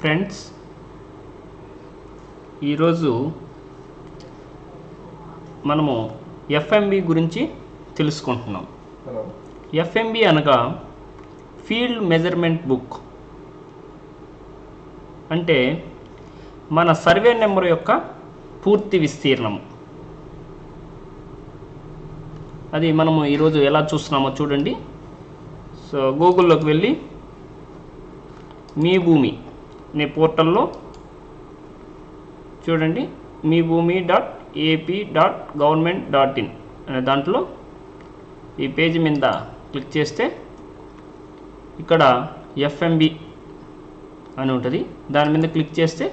Friends, ఈరోజు మనము FMB గురించి తెలుసుకుంటున్నాం. ఎఫ్ఎంబి అనగా ఫీల్డ్ మెజర్మెంట్ బుక్. అంటే మన సర్వే నెంబర్ యొక్క పూర్తి విస్తీర్ణం. అది మనము ఈరోజు ఎలా చూస్తున్నామో చూడండి. సో గూగుల్లోకి వెళ్ళి మీ భూమి అనే పోర్టల్లో చూడండి, మీ భూమి .ap.government.in అనే దాంట్లో ఈ పేజీ మీద క్లిక్ చేస్తే ఇక్కడ ఎఫ్ఎంబి అని ఉంటుంది. దాని మీద క్లిక్ చేస్తే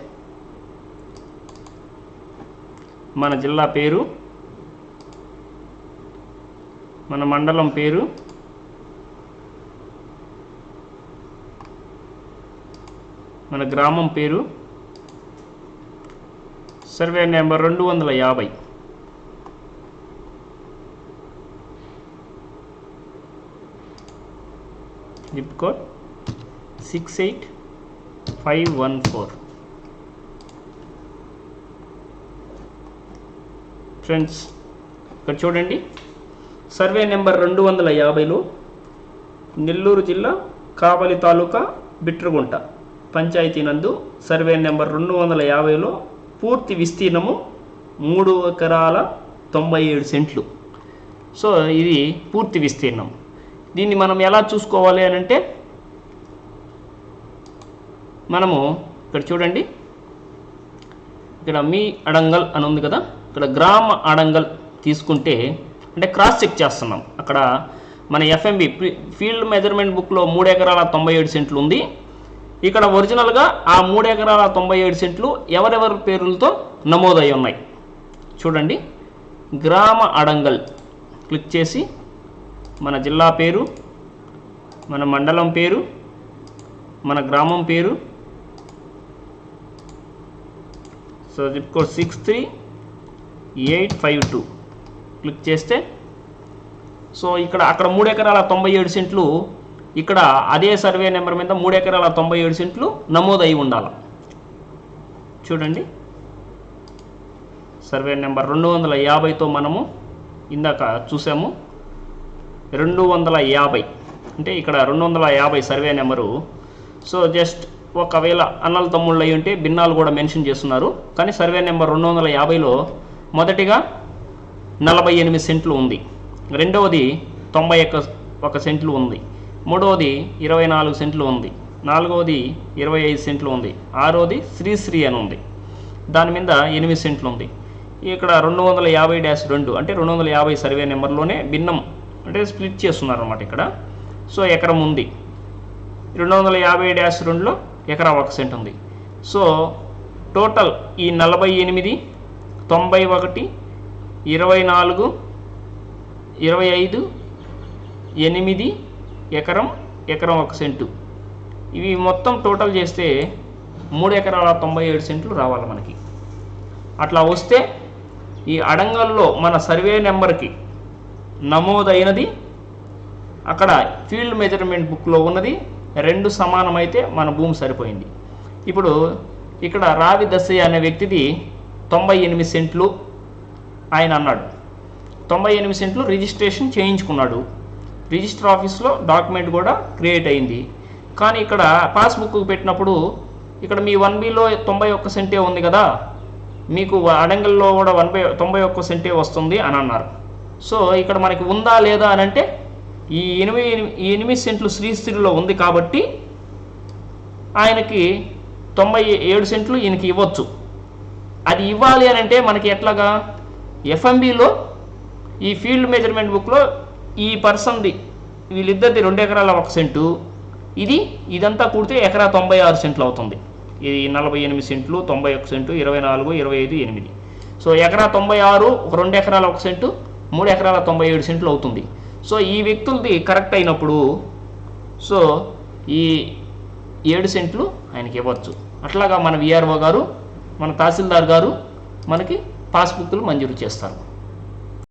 మన జిల్లా పేరు, మన మండలం పేరు, మన గ్రామం పేరు, survey number 250, zip code 68514. Friends, ఇక్కడ చూడండి, సర్వే నెంబర్ 250లో నెల్లూరు జిల్లా కావలి తాలూకా బిట్రగుంట పంచాయతీ నందు సర్వే నెంబర్ 250లో పూర్తి విస్తీర్ణము 3,97 సో ఇది పూర్తి విస్తీర్ణం. దీన్ని మనం ఎలా చూసుకోవాలి అని అంటే, మనము ఇక్కడ చూడండి, ఇక్కడ మీ అడంగల్ అని ఉంది కదా, ఇక్కడ గ్రామ అడంగల్ తీసుకుంటే అంటే క్రాస్ చెక్ చేస్తున్నాం. అక్కడ మన ఎఫ్ఎంబి ఫీల్డ్ మెజర్మెంట్ బుక్లో 3,97 ఉంది. ఇక్కడ ఒరిజినల్గా ఆ 3,97 ఎవరెవరి పేర్లతో నమోదై ఉన్నాయి చూడండి. గ్రామ అడంగల్ క్లిక్ చేసి మన జిల్లా పేరు, మన మండలం పేరు, మన గ్రామం పేరు, సో జిప్ కోడ్ 63852 క్లిక్ చేస్తే సో అక్కడ 3,97 ఇక్కడ అదే సర్వే నెంబర్ మీద 3,97 నమోదు అయి ఉండాలి. చూడండి, సర్వే నెంబర్ 250తో మనము ఇందాక చూసాము. 250 అంటే ఇక్కడ 250 సర్వే నెంబరు. సో జస్ట్ ఒకవేళ అన్నల తమ్ముళ్ళు అయి ఉంటే భిన్నాలు కూడా మెన్షన్ చేస్తున్నారు. కానీ సర్వే నెంబర్ 250లో మొదటిగా 48 సెంట్లు ఉంది, రెండవది 91 సెంట్లు ఉంది, మూడవది 24 సెంట్లు ఉంది, నాలుగవది 25 సెంట్లు ఉంది, ఆరవది శ్రీశ్రీ అని ఉంది, దాని మీద 8 సెంట్లు ఉంది. ఇక్కడ 250-2 అంటే 250 సర్వే నెంబర్లోనే భిన్నం అంటే స్ప్లిట్ చేస్తున్నారు అన్నమాట ఇక్కడ. సో ఎకరం ఉంది, 250-2లో ఎకరా 1 సెంట్ ఉంది. సో టోటల్ ఈ 48, 91, 24, 25, 8 ఎకరం 1 సెంటు, ఇవి మొత్తం టోటల్ చేస్తే 3,97 రావాలి మనకి. అట్లా వస్తే ఈ అడంగల్లో మన సర్వే నెంబర్కి నమోదైనది అక్కడ ఫీల్డ్ మెజర్మెంట్ బుక్లో ఉన్నది 2 సమానమైతే మన భూమి సరిపోయింది. ఇప్పుడు ఇక్కడ రావి దశయ్య అనే వ్యక్తిది 98 సెంట్లు ఆయన అన్నాడు. 98 సెంట్లు రిజిస్ట్రేషన్ చేయించుకున్నాడు. రిజిస్టర్ ఆఫీస్లో డాక్యుమెంట్ కూడా క్రియేట్ అయింది. కానీ ఇక్కడ పాస్బుక్ పెట్టినప్పుడు ఇక్కడ మీ 1Bలో 91 సెంటే ఉంది కదా, మీకు అడంగల్లో కూడా 91 సెంటే వస్తుంది అని అన్నారు. సో ఇక్కడ మనకి ఉందా లేదా అని అంటే ఈ 8 సెంట్లు శ్రీశ్రీలో ఉంది కాబట్టి ఆయనకి 97 సెంట్లు ఈయనకి ఇవ్వచ్చు. అది ఇవ్వాలి అని అంటే మనకి ఎట్లాగా, ఎఫ్ఎంబిలో ఈ ఫీల్డ్ మెజర్మెంట్ బుక్లో ఈ పర్సన్ది వీళ్ళిద్దరిది 2,1 సెంటు, ఇదంతా కూడితే ఎకరా 96 సెంట్లు అవుతుంది. ఇది 48 సెంట్లు, 91 సెంటు, 24, 25, 8. సో ఎకరా 96, 2 ఎకరాల 1 సెంటు, 3,97 సెంట్లు అవుతుంది. సో ఈ వ్యక్తులది కరెక్ట్ అయినప్పుడు సో ఈ 7 సెంట్లు ఆయనకి ఇవ్వచ్చు. అట్లాగా మన విఆర్ఓ గారు, మన తహసీల్దార్ గారు మనకి పాస్బుక్లు మంజూరు చేస్తారు.